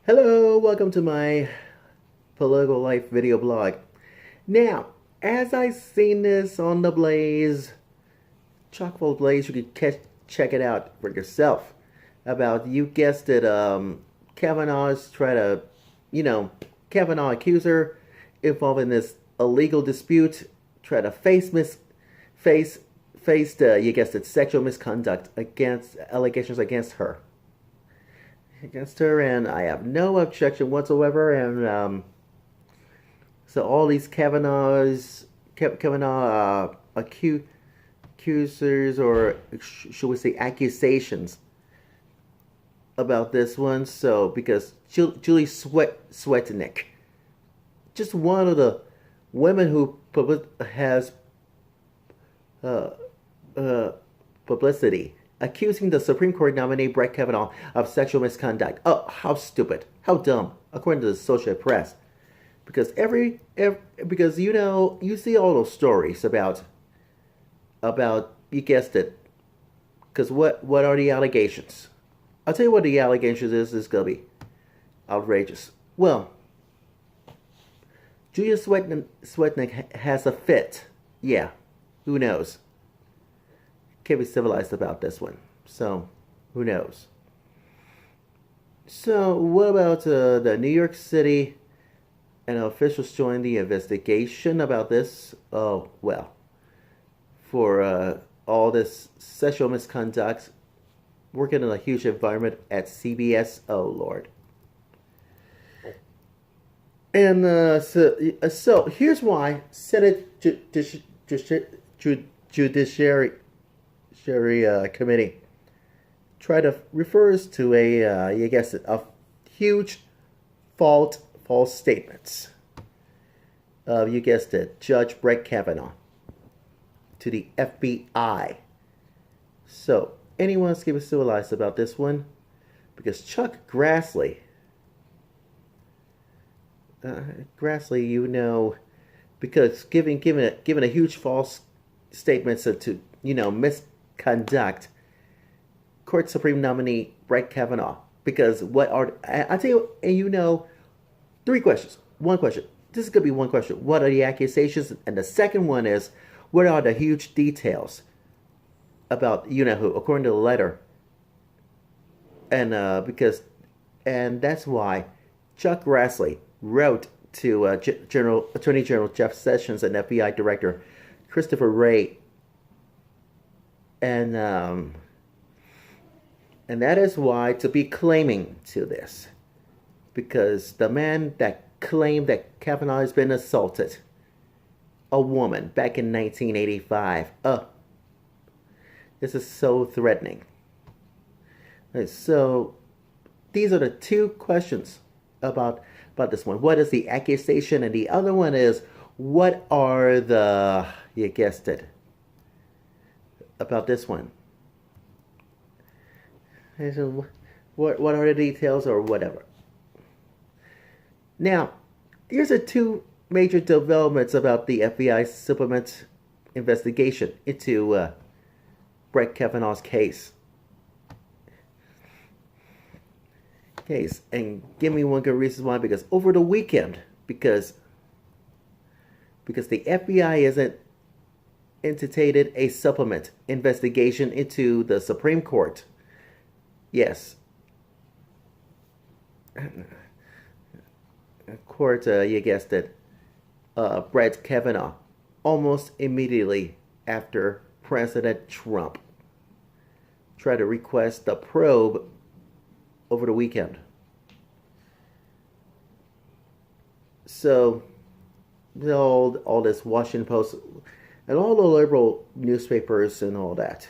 Hello, welcome to my political life video blog. Now, as I seen this on the Blaze, chock-full Blaze, you can check it out for yourself. About, you guessed it, Kavanaugh's try to, you know, Kavanaugh accuser involved in this illegal dispute, try to face faced, you guessed it, sexual misconduct against allegations against her, and I have no objection whatsoever. And so all these Kavanaugh accusers, or should we say accusations, about this one. So because Julie Swetnick, just one of the women who has uh, uh, publicity, accusing the Supreme Court nominee Brett Kavanaugh of sexual misconduct. Oh, how stupid, how dumb, according to the Associated Press. Because because you see all those stories about you guessed it. Because what are the allegations? I'll tell you what the allegations is. This is gonna be outrageous. Well, Julia Swetnick has a fit. Yeah, who knows? Can't be civilized about this one. So, who knows? So, what about the New York City and officials joined the investigation about this? Oh, well, for all this sexual misconduct, working in a huge environment at CBS. Oh, Lord. And so here's why Senate Judiciary Committee tried to refers to you guessed it, a huge false statements of, you guessed it, Judge Brett Kavanaugh to the FBI. So anyone's keep civilized about this one, because Chuck Grassley, because given a huge false statements to misconduct Court Supreme nominee Brett Kavanaugh. Because what are I tell you, and three questions. One question. This is gonna be one question. What are the accusations? And the second one is, what are the huge details about who, according to the letter? And and that's why Chuck Grassley wrote to Attorney General Jeff Sessions and FBI Director Christopher Wray, and that is why to be claiming to this, because the man that claimed that Kavanaugh has been assaulted, a woman, back in 1985. This is so threatening. So these are the two questions about this one. What is the accusation? And the other one is, what are the, you guessed it, about this one. And so what are the details or whatever. Now, here's the two major developments about the FBI supplement investigation into Brett Kavanaugh's case. And give me one good reason why. Because over the weekend, because the FBI isn't instituted a supplement investigation into the Supreme Court. Yes. Court, you guessed it, Brett Kavanaugh, almost immediately after President Trump tried to request the probe over the weekend. So, all this Washington Post and all the liberal newspapers and all that,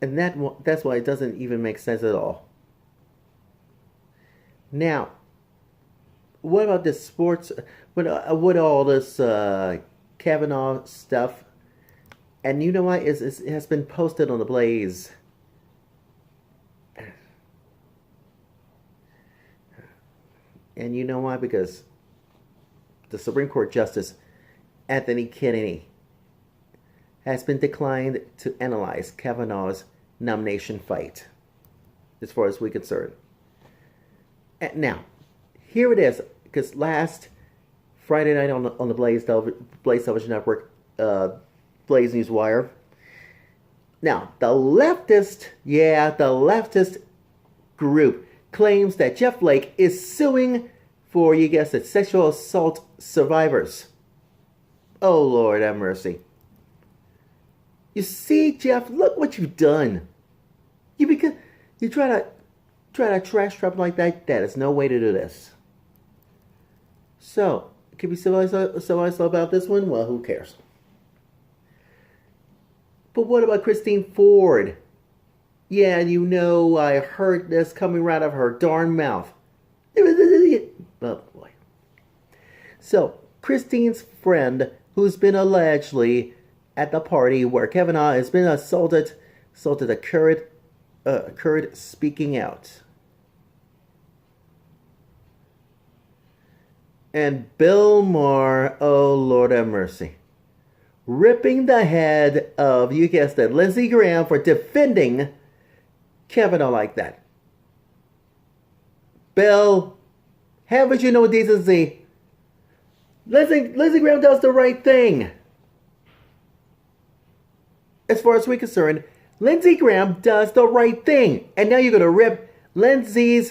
and that's why it doesn't even make sense at all. Now, what about this sports? What all this Kavanaugh stuff? And you know what? It has been posted on the Blaze. And you know why? Because the Supreme Court Justice Anthony Kennedy has been declined to analyze Kavanaugh's nomination fight, as far as we're concerned. And now, here it is, because last Friday night on the Blaze Television Network, Blaze Newswire. Now, the leftist group claims that Jeff Flake is suing for, you guessed it, sexual assault survivors. Oh, Lord have mercy. You see, Jeff, look what you've done. You try to trash trap like that. That is no way to do this. So, can we civilized about this one? Well, who cares? But what about Christine Ford? Yeah, you know, I heard this coming right out of her darn mouth. Oh, boy. So, Christine's friend, who's been allegedly at the party where Kavanaugh has been assaulted occurred speaking out. And Bill Maher, oh Lord have mercy, ripping the head of, you guessed it, Lindsey Graham for defending Kavanaugh like that. Bill, haven't you no decency? Lindsey Graham does the right thing. As far as we're concerned, Lindsey Graham does the right thing. And now you're going to rip Lindsey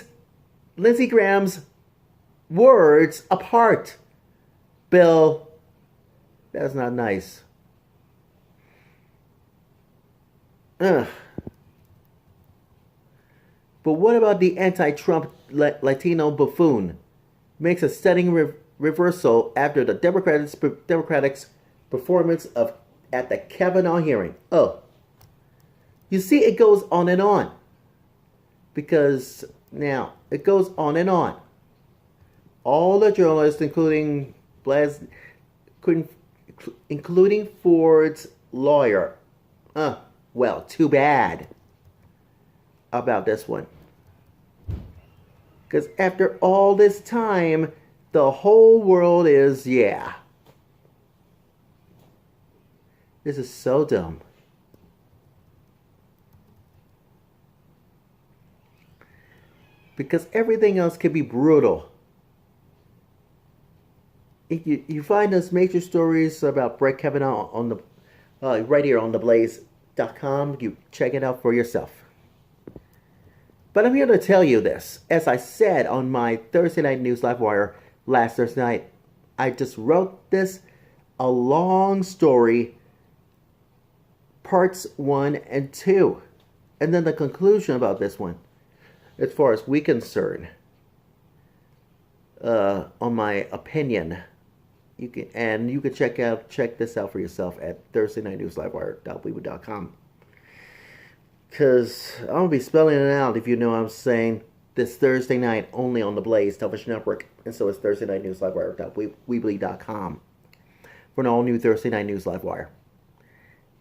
Graham's words apart. Bill, that's not nice. Ugh. But what about the anti-Trump Latino buffoon? Makes a stunning reversal after the Democrats' performance at the Kavanaugh hearing. Oh. You see, it goes on and on. Because now, it goes on and on. All the journalists, including Ford's lawyer. Well, too bad about this one. Because after all this time, the whole world is, yeah. This is so dumb. Because everything else can be brutal. You find us major stories about Brett Kavanaugh on the right here on theblaze.com. You check it out for yourself. But I'm here to tell you this. As I said on my Thursday Night News Live Wire last Thursday night, I just wrote this a long story, parts 1 and 2, and then the conclusion about this one, as far as we're concerned, on my opinion. You can check this out for yourself at ThursdayNightNewsLiveWire.weebly.com. Because I'm going to be spelling it out, if you know what I'm saying, this Thursday night only on the Blaze Television Network. And so it's ThursdayNightNewsLiveWire.weebly.com for an all-new Thursday Night News Live Wire.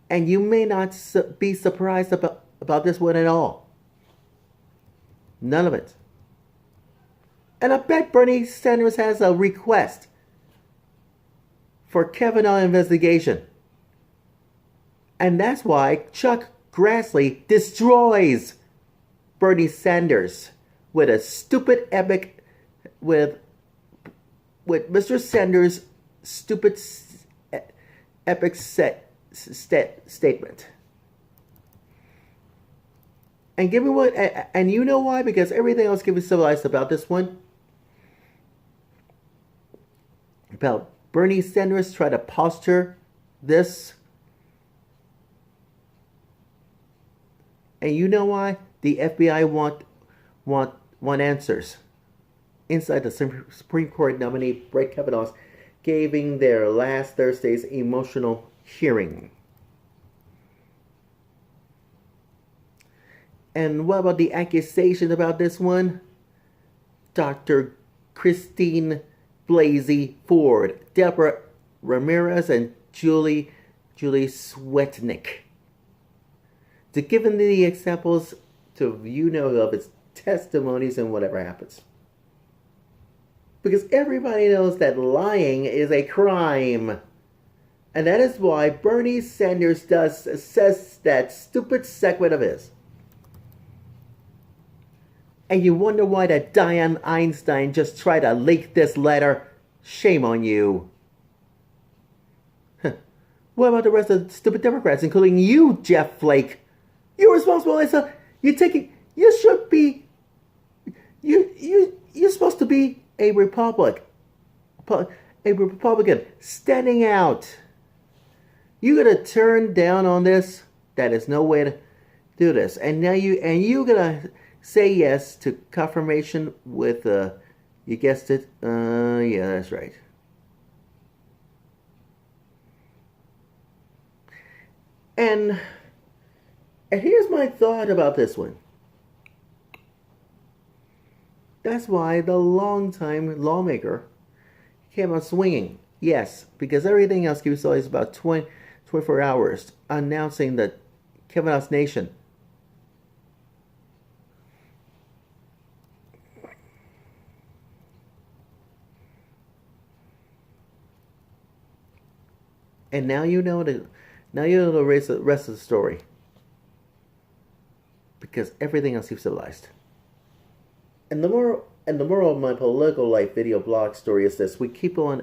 And you may not be surprised about this one at all. None of it. And I bet Bernie Sanders has a request for Kavanaugh investigation. And that's why Chuck Grassley destroys Bernie Sanders with a stupid epic, with Mr. Sanders' stupid epic statement. And give me what, and you know why? Because everything else can be civilized about this one. About Bernie Sanders try to posture this. And you know why? The FBI want answers. Inside the Supreme Court nominee Brett Kavanaugh giving their last Thursday's emotional hearing. And what about the accusation about this one? Dr. Christine Blasey Ford, Deborah Ramirez, and Julie Swetnick. To give them the examples to of its testimonies and whatever happens. Because everybody knows that lying is a crime. And that is why Bernie Sanders says that stupid segment of his. And you wonder why that Diane Einstein just tried to leak this letter? Shame on you. What about the rest of the stupid Democrats, including you, Jeff Flake? You're responsible. You're taking. You should be. You're supposed to be a Republican standing out. You gonna turn down on this? That is no way to do this. And now you gonna say yes to confirmation with you guessed it. Yeah, that's right. And here's my thought about this one. That's why the longtime lawmaker came out swinging. Yes, because everything else keeps always about 24 hours announcing that Kavanaugh's Nation. And now you know the rest of the story. Because everything else keeps civilized. And the moral of my political life video blog story is this: we keep on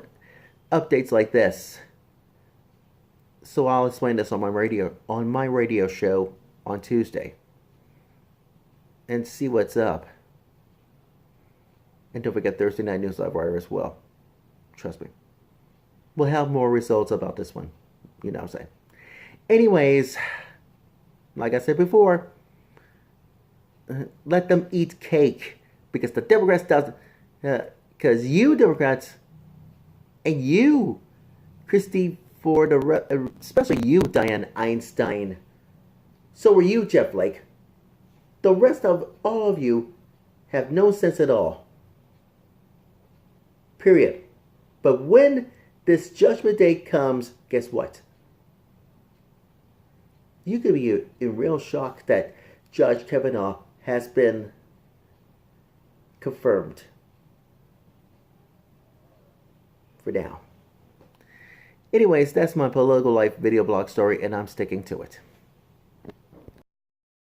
updates like this. So I'll explain this on my radio show on Tuesday. And see what's up. And don't forget Thursday Night News Live Wire as well. Trust me. We'll have more results about this one. You know what I'm saying. Anyways, like I said before, let them eat cake. Because the Democrats because you Democrats and you, Christy Ford, especially you, Diane Einstein. So were you, Jeff Flake. The rest of all of you have no sense at all. Period. But when this judgment day comes, guess what? You could be in real shock that Judge Kavanaugh has been confirmed. For now. Anyways, that's my political life video blog story, and I'm sticking to it.